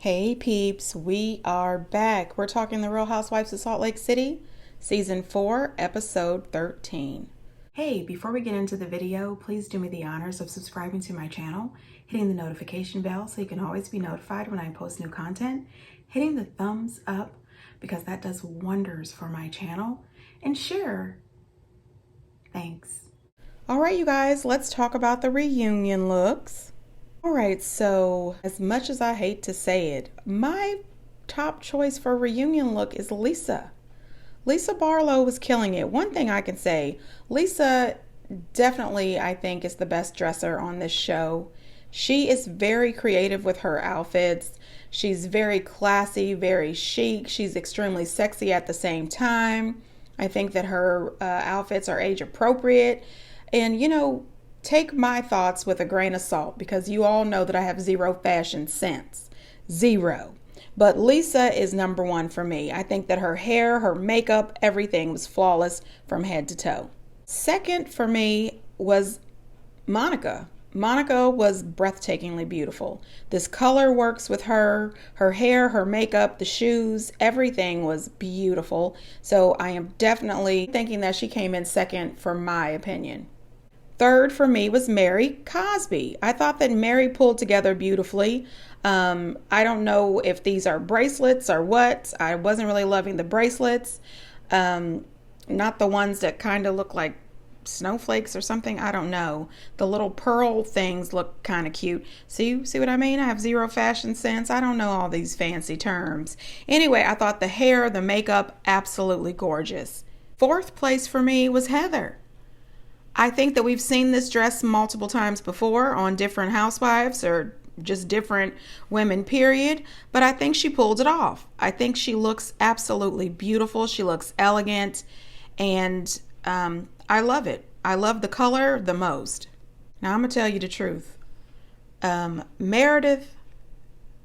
Hey peeps, we are back. We're talking The Real Housewives of Salt Lake City, Season 4, Episode 13. Hey, before we get into the video, please do me the honors of subscribing to my channel, hitting the notification bell so you can always be notified when I post new content, hitting the thumbs up because that does wonders for my channel, and share. Thanks. All right, you guys, let's talk about the reunion looks. All right, so as much as I hate to say it, my top choice for a reunion look is Lisa. Lisa Barlow was killing it. One thing I can say, Lisa definitely, I think, is the best dresser on this show. She is very creative with her outfits. She's very classy, very chic. She's extremely sexy at the same time. I think that her outfits are age appropriate. And, take my thoughts with a grain of salt because you all know that I have zero fashion sense. Zero. But Lisa is number one for me. I think that her hair, her makeup, everything was flawless from head to toe. Second for me was Monica. Monica was breathtakingly beautiful. This color works with her hair, her makeup, the shoes, everything was beautiful. So I am definitely thinking that she came in second for my opinion. Third for me was Mary Cosby. I thought that Mary pulled together beautifully. I don't know if these are bracelets or what. I wasn't really loving the bracelets. Not the ones that kind of look like snowflakes or something. I don't know. The little pearl things look kind of cute. See what I mean? I have zero fashion sense. I don't know all these fancy terms. Anyway, I thought the hair, the makeup, absolutely gorgeous. Fourth place for me was Heather. I think that we've seen this dress multiple times before on different housewives or just different women, period. But I think she pulled it off. I think she looks absolutely beautiful. She looks elegant. And I love it. I love the color the most. Now, I'm going to tell you the truth. Meredith,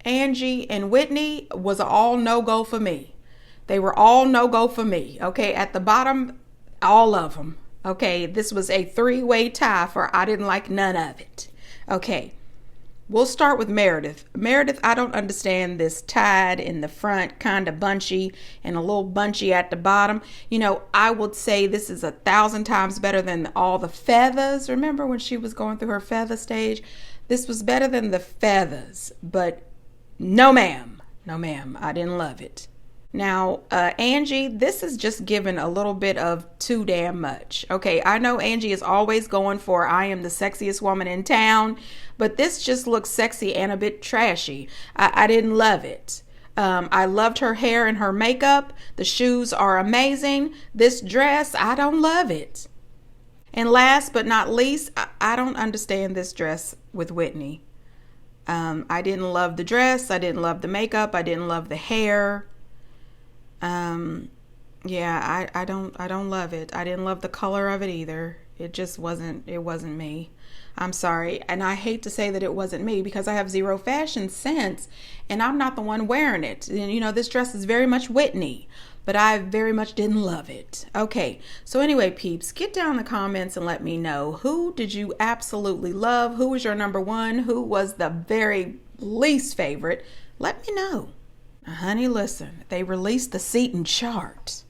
Angie, and Whitney was all no-go for me. They were all no-go for me. Okay, at the bottom, all of them. Okay, this was a three-way tie for I didn't like none of it. Okay, we'll start with Meredith. Meredith, I don't understand this tied in the front, kind of bunchy, and a little bunchy at the bottom. I would say this is 1,000 times better than all the feathers. Remember when she was going through her feather stage? This was better than the feathers, but no ma'am. No ma'am, I didn't love it. Now, Angie, this is just given a little bit of too damn much. Okay, I know Angie is always going for I am the sexiest woman in town, but this just looks sexy and a bit trashy. I didn't love it. I loved her hair and her makeup. The shoes are amazing. This dress, I don't love it. And last but not least, I don't understand this dress with Whitney. I didn't love the dress. I didn't love the makeup. I didn't love the hair. I don't love it. I didn't love the color of it either. It wasn't me. I'm sorry. And I hate to say that it wasn't me because I have zero fashion sense and I'm not the one wearing it. And this dress is very much Whitney, but I very much didn't love it. Okay. So anyway, peeps, get down in the comments and let me know, who did you absolutely love? Who was your number one? Who was the very least favorite? Let me know. Honey, listen, they released the seating chart,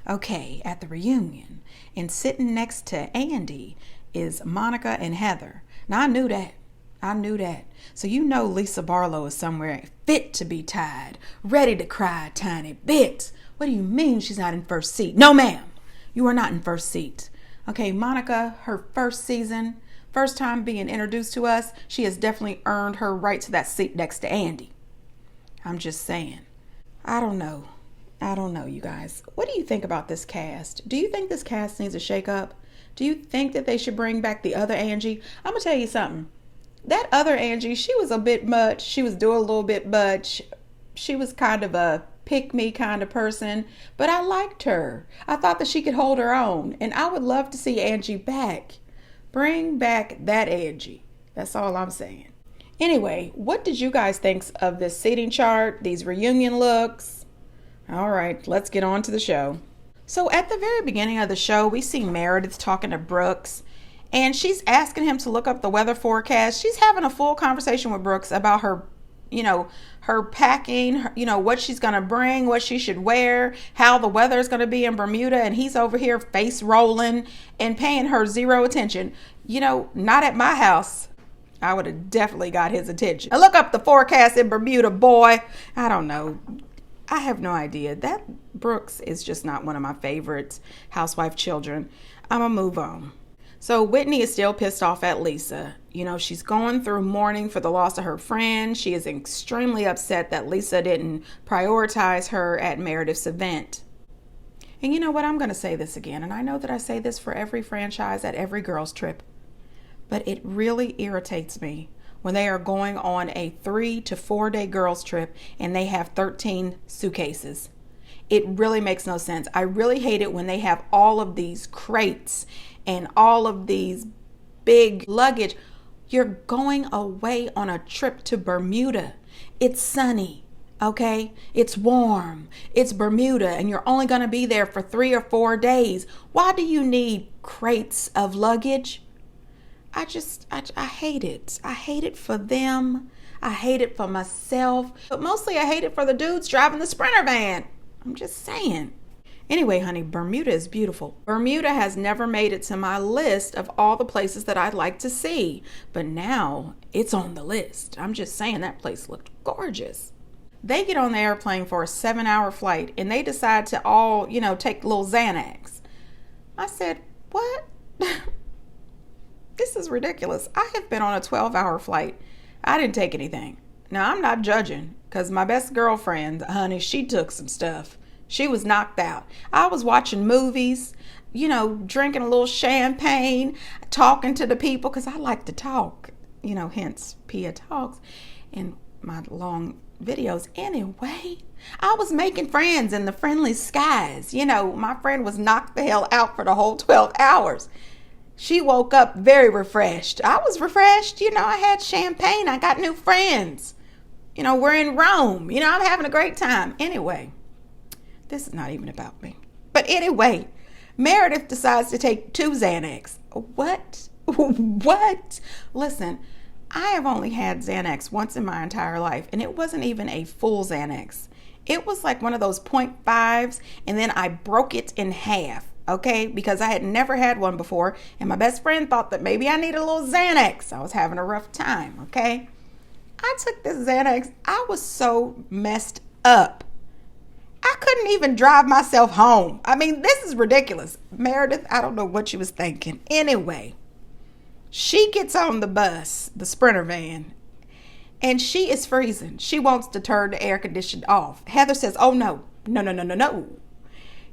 at the reunion, and sitting next to Andy is Monica and Heather. Now, I knew that. So Lisa Barlow is somewhere fit to be tied, ready to cry a tiny bit. What do you mean she's not in first seat? No, ma'am, you are not in first seat. Okay, Monica, her first season, first time being introduced to us, she has definitely earned her right to that seat next to Andy. I'm just saying. I don't know, you guys. What do you think about this cast? Do you think this cast needs a shake-up? Do you think that they should bring back the other Angie? I'm going to tell you something. That other Angie, she was a bit much. She was doing a little bit much. She was kind of a pick-me kind of person, but I liked her. I thought that she could hold her own, and I would love to see Angie back. Bring back that Angie. That's all I'm saying. Anyway, what did you guys think of this seating chart, these reunion looks? All right, let's get on to the show. So at the very beginning of the show, we see Meredith talking to Brooks, and she's asking him to look up the weather forecast. She's having a full conversation with Brooks about her her packing, what she's going to bring, what she should wear, how the weather is going to be in Bermuda. And he's over here face rolling and paying her zero attention. Not at my house. I would have definitely got his attention. Now look up the forecast in Bermuda, boy. I don't know. I have no idea. That Brooks is just not one of my favorites. Housewife children. I'm going to move on. So Whitney is still pissed off at Lisa. She's going through mourning for the loss of her friend. She is extremely upset that Lisa didn't prioritize her at Meredith's event. And you know what? I'm going to say this again. And I know that I say this for every franchise at every girls' trip. But it really irritates me when they are going on a 3 to 4 day girls' trip and they have 13 suitcases. It really makes no sense. I really hate it when they have all of these crates and all of these big luggage. You're going away on a trip to Bermuda. It's sunny, okay? It's warm. It's Bermuda, and you're only going to be there for 3 or 4 days. Why do you need crates of luggage? I hate it. I hate it for them. I hate it for myself. But mostly I hate it for the dudes driving the Sprinter van. I'm just saying. Anyway, honey, Bermuda is beautiful. Bermuda has never made it to my list of all the places that I'd like to see. But now it's on the list. I'm just saying that place looked gorgeous. They get on the airplane for a 7-hour flight and they decide to all, take little Xanax. I said, what? This is ridiculous. I have been on a 12-hour flight. I didn't take anything. Now, I'm not judging because my best girlfriend, honey, she took some stuff. She was knocked out. I was watching movies, drinking a little champagne, talking to the people because I like to talk, hence Pia Talks in my long videos. Anyway, I was making friends in the friendly skies. My friend was knocked the hell out for the whole 12 hours. She woke up very refreshed. I was refreshed. I had champagne. I got new friends. We're in Rome. I'm having a great time. Anyway, this is not even about me. But anyway, Meredith decides to take 2 Xanax. What? What? Listen, I have only had Xanax once in my entire life, and it wasn't even a full Xanax. It was like one of those 0.5s, and then I broke it in half. Okay, because I had never had one before, and my best friend thought that maybe I needed a little Xanax. I was having a rough time, okay? I took this Xanax. I was so messed up. I couldn't even drive myself home. I mean, this is ridiculous. Meredith, I don't know what she was thinking. Anyway, she gets on the bus, the Sprinter van, and she is freezing. She wants to turn the air conditioning off. Heather says, oh, no.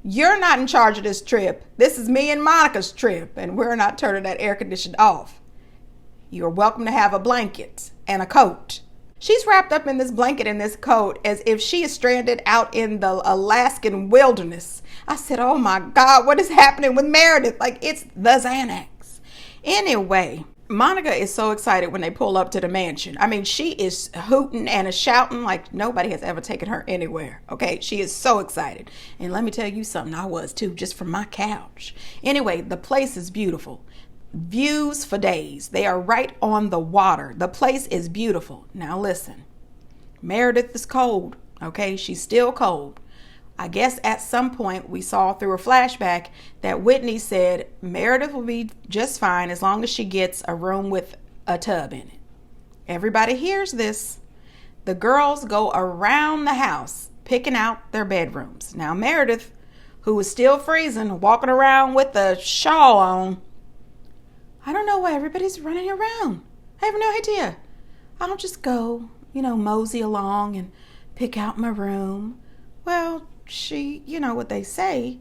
You're not in charge of this trip. This is me and Monica's trip, and we're not turning that air conditioning off. You're welcome to have a blanket and a coat. She's wrapped up in this blanket and this coat as if she is stranded out in the Alaskan wilderness. I said, oh my God, what is happening with Meredith? Like, it's the Xanax. Anyway, Monica is so excited when they pull up to the mansion. I mean, she is hooting and shouting like nobody has ever taken her anywhere. Okay, she is so excited. And let me tell you something, I was too, just from my couch. Anyway, the place is beautiful. Views for days. They are right on the water. The place is beautiful. Now listen, Meredith is cold. Okay, she's still cold. I guess at some point we saw through a flashback that Whitney said Meredith will be just fine as long as she gets a room with a tub in it. Everybody hears this. The girls go around the house picking out their bedrooms. Now Meredith, who was still freezing, walking around with a shawl on, I don't know why everybody's running around. I have no idea. I'll just go, mosey along and pick out my room. Well, you know what they say,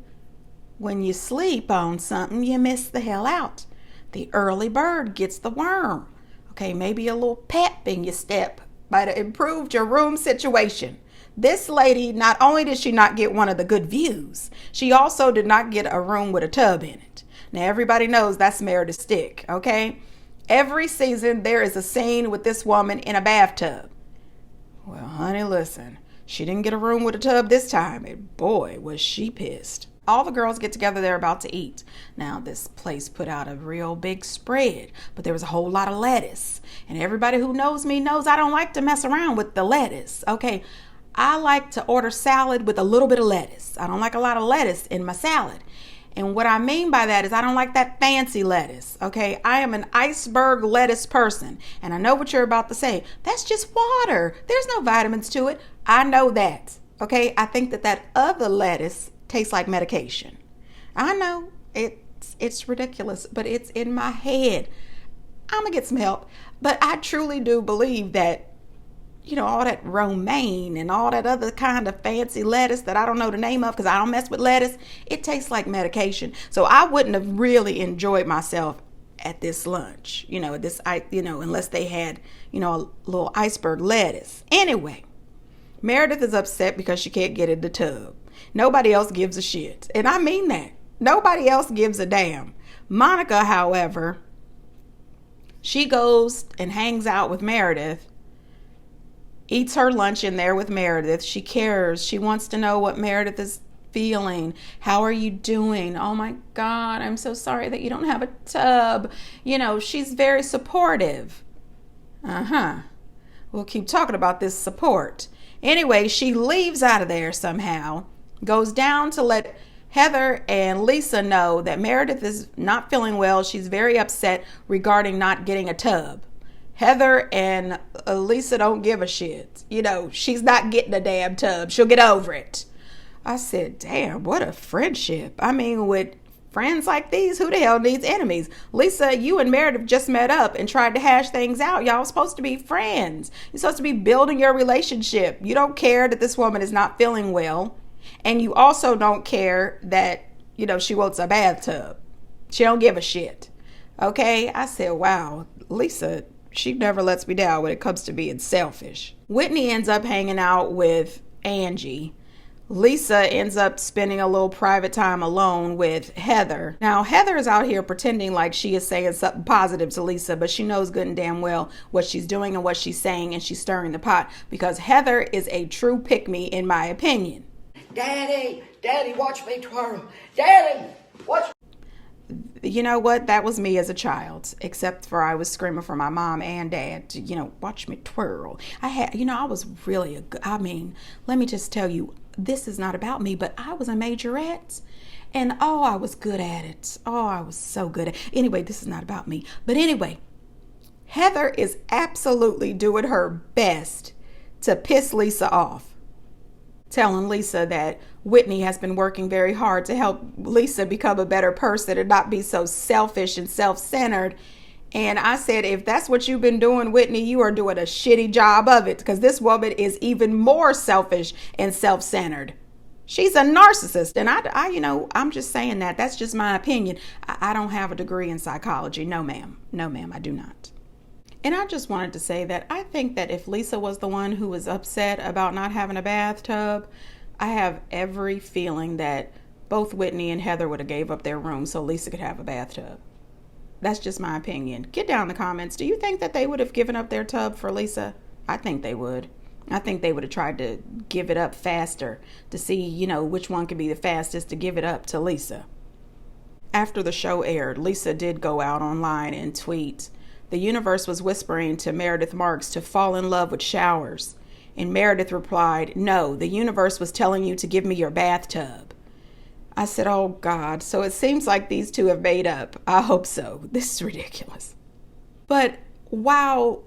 when you sleep on something, you miss the hell out. The early bird gets the worm. Okay, maybe a little pep in your step might have improved your room situation. This lady, not only did she not get one of the good views, she also did not get a room with a tub in it. Now, everybody knows that's Meredith's stick, okay? Every season, there is a scene with this woman in a bathtub. Well, honey, listen. She didn't get a room with a tub this time, and boy, was she pissed. All the girls get together, they're about to eat. Now, this place put out a real big spread, but there was a whole lot of lettuce. And everybody who knows me knows I don't like to mess around with the lettuce. Okay, I like to order salad with a little bit of lettuce. I don't like a lot of lettuce in my salad. And what I mean by that is I don't like that fancy lettuce. Okay, I am an iceberg lettuce person. And I know what you're about to say. That's just water. There's no vitamins to it. I know that. Okay, I think that other lettuce tastes like medication. I know it's ridiculous, but it's in my head. I'm gonna get some help. But I truly do believe that, all that romaine and all that other kind of fancy lettuce that I don't know the name of because I don't mess with lettuce, it tastes like medication. So I wouldn't have really enjoyed myself at this lunch, unless they had, a little iceberg lettuce. Anyway, Meredith is upset because she can't get in the tub. Nobody else gives a shit. And I mean that. Nobody else gives a damn. Monica, however, she goes and hangs out with Meredith, eats her lunch in there with Meredith. She cares. She wants to know what Meredith is feeling. How are you doing? Oh my God, I'm so sorry that you don't have a tub. She's very supportive. We'll keep talking about this support. Anyway, she leaves out of there somehow, goes down to let Heather and Lisa know that Meredith is not feeling well. She's very upset regarding not getting a tub. Heather and Lisa don't give a shit. She's not getting a damn tub. She'll get over it. I said, damn, what a friendship. I mean, with friends like these, who the hell needs enemies? Lisa, you and Meredith just met up and tried to hash things out. Y'all supposed to be friends. You're supposed to be building your relationship. You don't care that this woman is not feeling well. And you also don't care that, she wants a bathtub. She don't give a shit. Okay? I said, wow, Lisa, she never lets me down when it comes to being selfish. Whitney ends up hanging out with Angie. Lisa ends up spending a little private time alone with Heather. Now, Heather is out here pretending like she is saying something positive to Lisa, but she knows good and damn well what she's doing and what she's saying, and she's stirring the pot because Heather is a true pick-me, in my opinion. Daddy, watch me twirl. Daddy, watch. You know what? That was me as a child, except for I was screaming for my mom and dad to, watch me twirl. I was really let me just tell you, this is not about me, but I was a majorette and I was good at it. I was so good at it. Anyway, this is not about me. But anyway, Heather is absolutely doing her best to piss Lisa off, telling Lisa that Whitney has been working very hard to help Lisa become a better person and not be so selfish and self-centered. And I said, if that's what you've been doing, Whitney, you are doing a shitty job of it, because this woman is even more selfish and self-centered. She's a narcissist. And I'm just saying that. That's just my opinion. I don't have a degree in psychology. No, ma'am. No, ma'am, I do not. And I just wanted to say that I think that if Lisa was the one who was upset about not having a bathtub, I have every feeling that both Whitney and Heather would have gave up their room so Lisa could have a bathtub. That's just my opinion. Get down in the comments. Do you think that they would have given up their tub for Lisa? I think they would. I think they would have tried to give it up faster to see, which one could be the fastest to give it up to Lisa. After the show aired, Lisa did go out online and tweet, "The universe was whispering to Meredith Marks to fall in love with showers." And Meredith replied, "No, the universe was telling you to give me your bathtub." I said, oh God, so it seems like these two have made up. I hope so. This is ridiculous. But while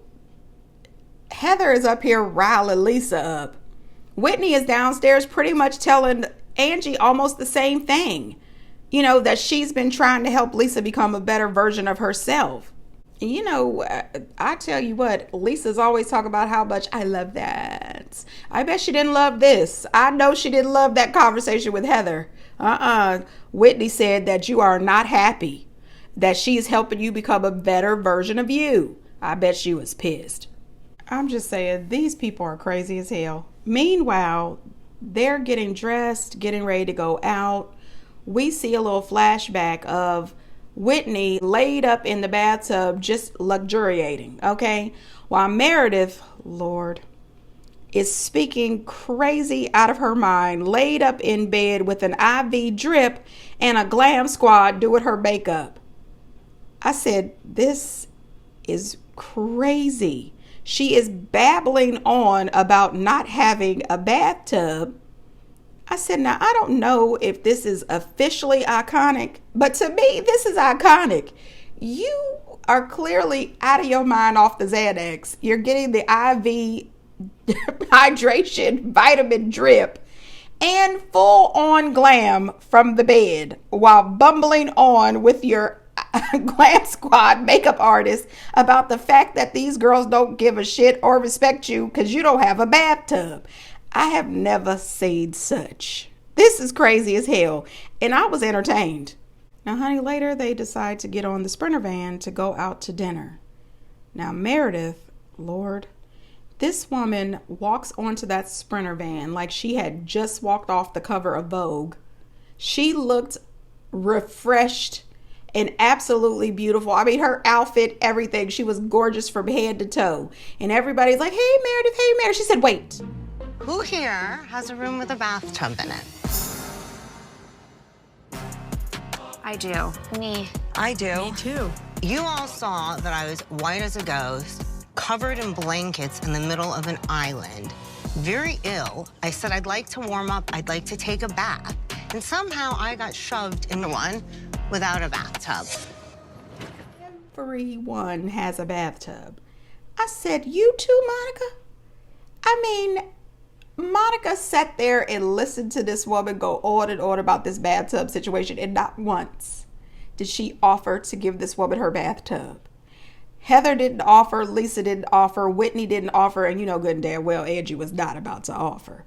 Heather is up here riling Lisa up, Whitney is downstairs pretty much telling Angie almost the same thing. That she's been trying to help Lisa become a better version of herself. I tell you what, Lisa's always talking about how much I love that. I bet she didn't love this. I know she didn't love that conversation with Heather. Whitney said that you are not happy, that she's helping you become a better version of you. I bet she was pissed. I'm just saying, these people are crazy as hell. Meanwhile, they're getting dressed, getting ready to go out. We see a little flashback of Whitney laid up in the bathtub just luxuriating, okay? While Meredith, Lord, is speaking crazy out of her mind, laid up in bed with an IV drip and a glam squad doing her makeup. I said, this is crazy. She is babbling on about not having a bathtub. I said, now, I don't know if this is officially iconic, but to me, this is iconic. You are clearly out of your mind off the Xanax. You're getting the IV hydration vitamin drip and full on glam from the bed while bumbling on with your glam squad makeup artist about the fact that these girls don't give a shit or respect you because you don't have a bathtub. I have never seen such. This is crazy as hell. And I was entertained. Now, honey, later they decide to get on the Sprinter van to go out to dinner. Now, Meredith, Lord, this woman walks onto that Sprinter van like she had just walked off the cover of Vogue. She looked refreshed and absolutely beautiful. I mean, her outfit, everything. She was gorgeous from head to toe. And everybody's like, hey, Meredith, hey, Meredith. She said, wait. Who here has a room with a bathtub in it? I do. Me. I do. Me too. You all saw that I was white as a ghost, covered in blankets in the middle of an island, very ill. I said I'd like to warm up, I'd like to take a bath, and somehow I got shoved into one without a bathtub. Everyone has a bathtub. I said, you too, Monica? I mean, Monica sat there and listened to this woman go on and on about this bathtub situation, and not once did she offer to give this woman her bathtub. Heather didn't offer, Lisa didn't offer, Whitney didn't offer, and you know good and damn well Angie was not about to offer.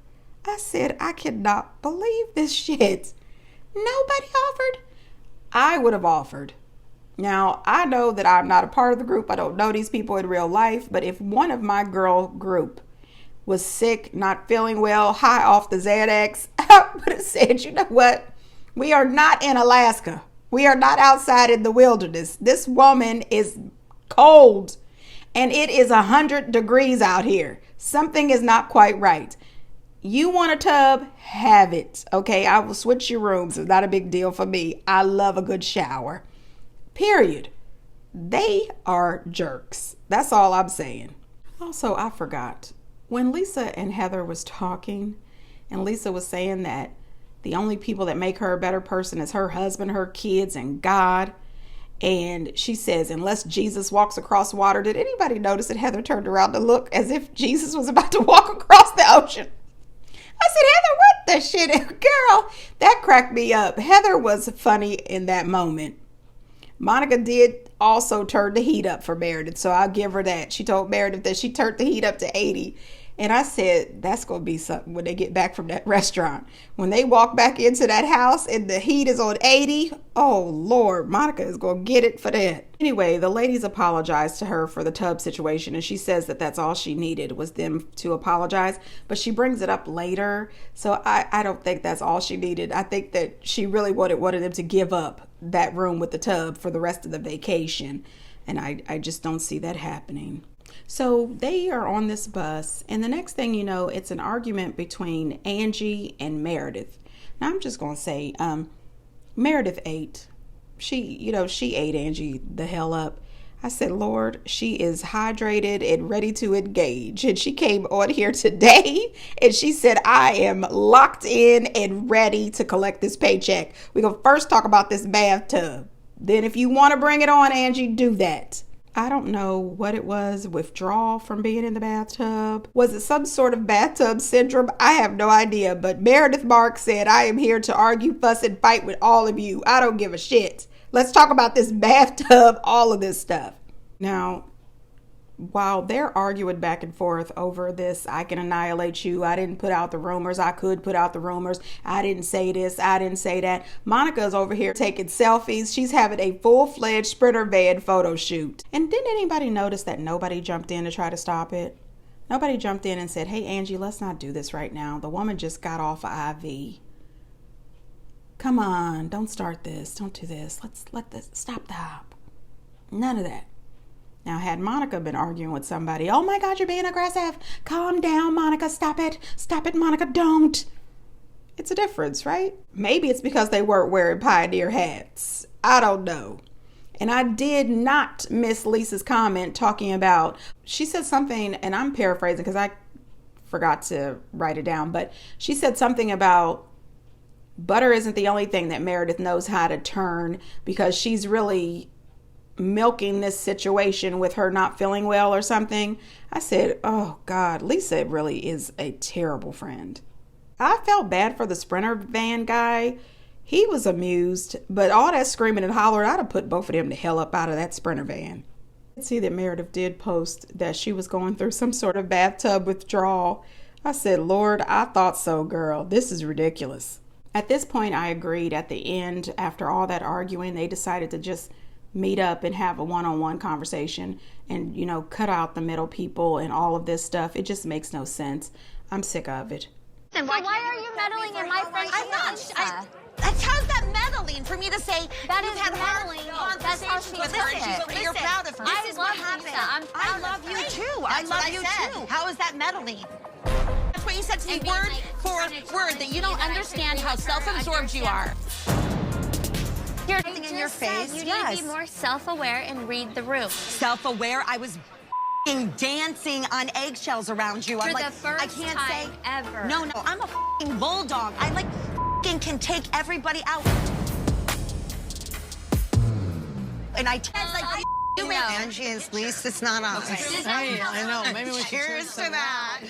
I said, I cannot believe this shit. Nobody offered? I would have offered. Now, I know that I'm not a part of the group. I don't know these people in real life, but if one of my girl group was sick, not feeling well, high off the Xanax, I would have said, you know what? We are not in Alaska. We are not outside in the wilderness. This woman is cold and it is 100 degrees out here. Something is not quite right. You want a tub? Have it. Okay, I will switch your rooms. It's not a big deal for me. I love a good shower. Period. They are jerks. That's all I'm saying. Also, I forgot. When Lisa and Heather was talking, and Lisa was saying that the only people that make her a better person is her husband, her kids, and God. And she says, unless Jesus walks across water, did anybody notice that Heather turned around to look as if Jesus was about to walk across the ocean? I said, Heather, what the shit? Girl, that cracked me up. Heather was funny in that moment. Monica did also turn the heat up for Meredith, so I'll give her that. She told Meredith that she turned the heat up to 80. And I said, that's going to be something when they get back from that restaurant. When they walk back into that house and the heat is on 80, oh, Lord, Monica is going to get it for that. Anyway, the ladies apologized to her for the tub situation, and she says that that's all she needed was them to apologize. But she brings it up later, so I don't think that's all she needed. I think that she really wanted them to give up that room with the tub for the rest of the vacation, and I just don't see that happening. So they are on this bus, and the next thing you know, it's an argument between Angie and Meredith. Now, I'm just going to say, Meredith ate. She ate Angie the hell up. I said, Lord, she is hydrated and ready to engage. And she came on here today, and she said, I am locked in and ready to collect this paycheck. We're going to first talk about this bathtub. Then if you want to bring it on, Angie, do that. I don't know what it was, withdrawal from being in the bathtub. Was it some sort of bathtub syndrome? I have no idea. But Meredith Marks said, I am here to argue, fuss, and fight with all of you. I don't give a shit. Let's talk about this bathtub, all of this stuff. Now, while they're arguing back and forth over this, I can annihilate you, I didn't put out the rumors, I could put out the rumors, I didn't say this, I didn't say that. Monica's over here taking selfies. She's having a full-fledged Sprinter van photo shoot. And didn't anybody notice that nobody jumped in to try to stop it? Nobody jumped in and said, hey, Angie, let's not do this right now. The woman just got off of IV. Come on, don't start this. Don't do this. Let's let this stop. None of that. Now, had Monica been arguing with somebody, oh my God, you're being aggressive. Calm down, Monica. Stop it. Stop it, Monica. Don't. It's a difference, right? Maybe it's because they weren't wearing pioneer hats. I don't know. And I did not miss Lisa's comment talking about, she said something, and I'm paraphrasing because I forgot to write it down, but she said something about butter isn't the only thing that Meredith knows how to turn, because she's really milking this situation with her not feeling well or something. I said, oh God, Lisa really is a terrible friend. I felt bad for the Sprinter van guy. He was amused, but all that screaming and hollering, I'd have put both of them the hell up out of that Sprinter van. I see that Meredith did post that she was going through some sort of bathtub withdrawal. I said, Lord, I thought so, girl. This is ridiculous. At this point, I agreed. At the end, after all that arguing, they decided to just meet up and have a one-on-one conversation and, you know, cut out the middle people and all of this stuff. It just makes no sense. I'm sick of it. So why are you meddling in my friendship? I'm not. How's that meddling for me to say That you've is had meddling. That's how she with took her, it. but you're proud of her. I This is love what happened. Lisa. I'm I proud love of you her. too. That's I love what you I said. too. How is that meddling? That's what you said to me, And being word like, for trying to word, turn that you me don't that I understand should how leave her, self-absorbed you are. You're Something in your face, You yes. need to be more self-aware and read the room. Self-aware, I was dancing on eggshells around you. I'm For like, the first I can't time say ever. No, I'm a bulldog. I like can take everybody out. And I like you make Angie and Lise, it's not us. I know. Maybe we should Cheers to that.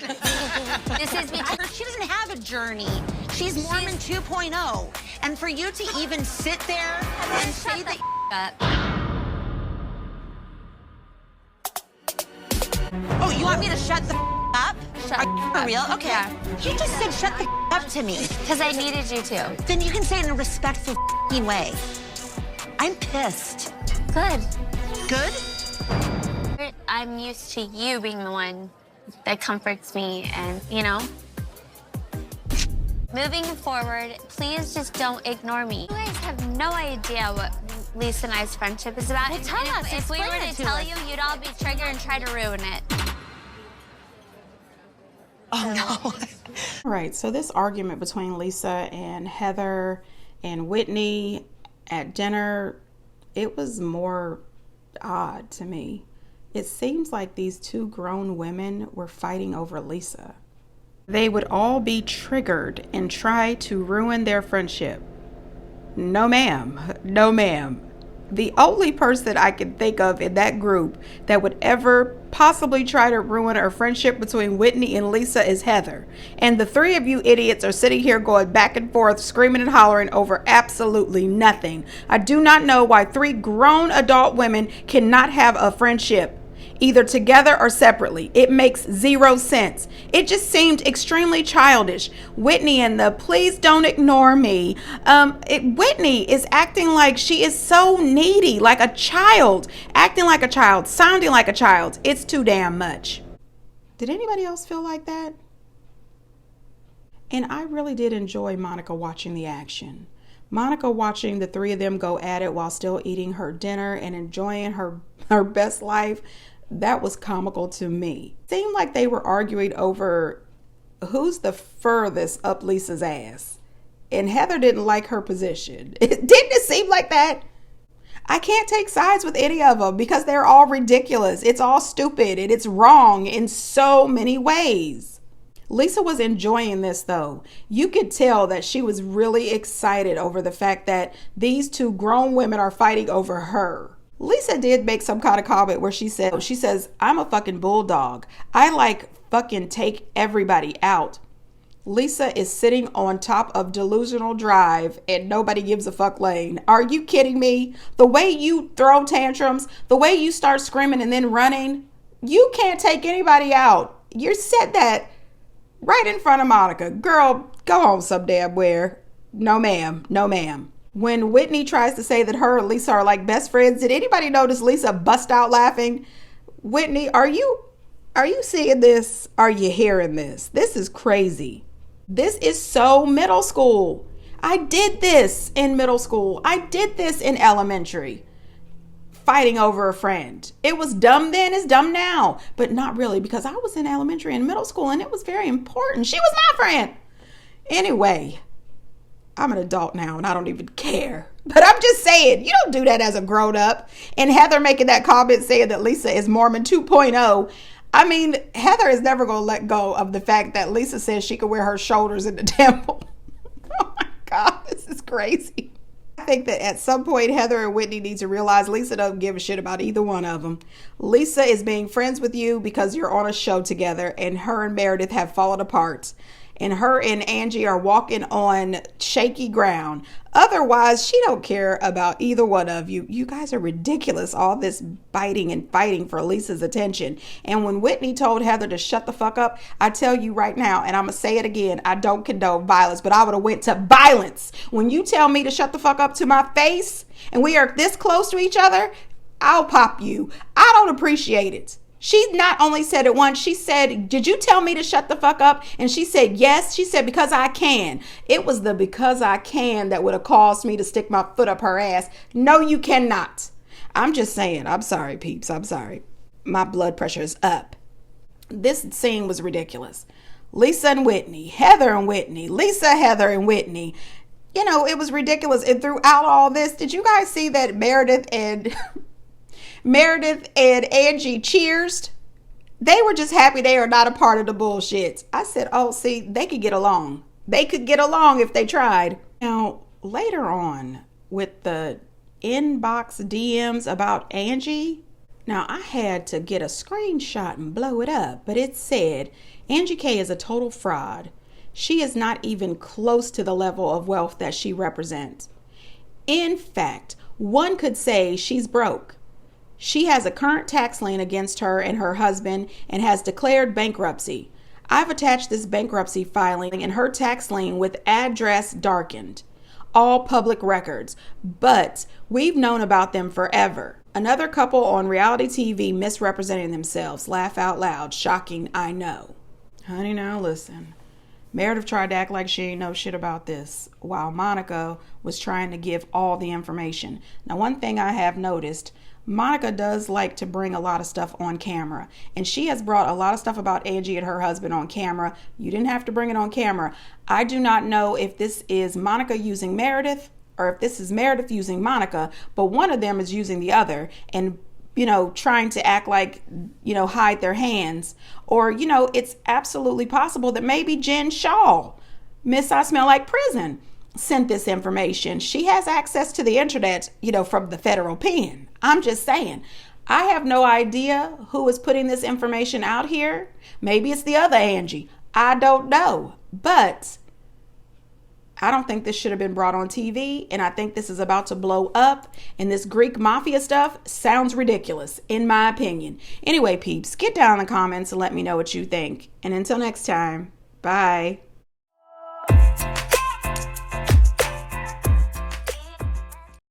This is because She doesn't have a journey. She's Mormon 2.0. And for you to even sit there and say that. Oh, you want me to shut the up? Shut Are you for real? Okay. Yeah. You just said shut the up to me. Because I needed you to. Then you can say it in a respectful way. I'm pissed. Good. Good? I'm used to you being the one that comforts me and, you know. Moving forward, please just don't ignore me. You guys have no idea what Lisa and I's friendship is about. Well, tell And us, if we were explain to it to tell us. you, you'd all be triggered and try to ruin it. Oh, no. All right, so this argument between Lisa and Heather and Whitney at dinner, it was more odd to me. It seems like these two grown women were fighting over Lisa. They would all be triggered and try to ruin their friendship. No, ma'am. No, ma'am. The only person I can think of in that group that would ever possibly try to ruin a friendship between Whitney and Lisa is Heather. And the three of you idiots are sitting here going back and forth, screaming and hollering over absolutely nothing. I do not know why three grown adult women cannot have a friendship, either together or separately. It makes zero sense. It just seemed extremely childish. Whitney and the please don't ignore me. Whitney is acting like she is so needy, like a child, acting like a child, sounding like a child. It's too damn much. Did anybody else feel like that? And I really did enjoy Monica watching the action. Monica watching the three of them go at it while still eating her dinner and enjoying her best life. That was comical to me. It seemed like they were arguing over who's the furthest up Lisa's ass. And Heather didn't like her position. Didn't it seem like that? I can't take sides with any of them because they're all ridiculous. It's all stupid and it's wrong in so many ways. Lisa was enjoying this though. You could tell that she was really excited over the fact that these two grown women are fighting over her. Lisa did make some kind of comment where she says, I'm a fucking bulldog. I like fucking take everybody out. Lisa is sitting on top of Delusional Drive and nobody gives a fuck lane. Are you kidding me? The way you throw tantrums, the way you start screaming and then running, you can't take anybody out. You said that right in front of Monica. Girl, go home some damn where. No ma'am, no ma'am. When Whitney tries to say that her and Lisa are like best friends, did anybody notice Lisa bust out laughing? Whitney, are you seeing this? Are you hearing this? This is crazy. This is so middle school. I did this in middle school. I did this in elementary. fighting over a friend. It was dumb then, it's dumb now, but not really, because I was in elementary and middle school and it was very important. She was my friend. Anyway, I'm an adult now and I don't even care. But I'm just saying, you don't do that as a grown up. And Heather making that comment saying that Lisa is Mormon 2.0. I mean, Heather is never going to let go of the fact that Lisa says she could wear her shoulders in the temple. Oh my God, this is crazy. I think that at some point, Heather and Whitney need to realize Lisa doesn't give a shit about either one of them. Lisa is being friends with you because you're on a show together, and her and Meredith have fallen apart. And her and Angie are walking on shaky ground. Otherwise, she don't care about either one of you. You guys are ridiculous. All this biting and fighting for Lisa's attention. And when Whitney told Heather to shut the fuck up, I tell you right now, and I'm going to say it again, I don't condone violence, but I would have went to violence. When you tell me to shut the fuck up to my face and we are this close to each other, I'll pop you. I don't appreciate it. She not only said it once, she said, did you tell me to shut the fuck up? And she said, yes. She said, because I can. It was the because I can that would have caused me to stick my foot up her ass. No, you cannot. I'm just saying. I'm sorry, peeps. I'm sorry. My blood pressure is up. This scene was ridiculous. Lisa and Whitney, Heather and Whitney, Lisa, Heather and Whitney. You know, it was ridiculous. And throughout all this, did you guys see that Meredith and Angie cheersed? They were just happy they are not a part of the bullshit. I said, oh, see, they could get along. They could get along if they tried. Now, later on with the inbox DMs about Angie, now I had to get a screenshot and blow it up, but it said, Angie K is a total fraud. She is not even close to the level of wealth that she represents. In fact, one could say she's broke. She has a current tax lien against her and her husband and has declared bankruptcy. I've attached this bankruptcy filing and her tax lien with address darkened. All public records, but we've known about them forever. Another couple on reality TV misrepresenting themselves. Laugh out loud. Shocking, I know. Honey, now listen. Meredith tried to act like she ain't know shit about this, while Monica was trying to give all the information. Now, one thing I have noticed, Monica does like to bring a lot of stuff on camera, and she has brought a lot of stuff about Angie and her husband on camera. You didn't have to bring it on camera. I do not know if this is Monica using Meredith or if this is Meredith using Monica, but one of them is using the other and, you know, trying to act like, you know, hide their hands. Or, you know, it's absolutely possible that maybe Jen Shaw, Miss I Smell Like Prison, sent this information. She has access to the internet, you know, from the federal pen. I'm just saying. I have no idea who is putting this information out here. Maybe it's the other Angie. I don't know. But I don't think this should have been brought on TV. And I think this is about to blow up. And this Greek mafia stuff sounds ridiculous, in my opinion. Anyway, peeps, get down in the comments and let me know what you think. And until next time, bye.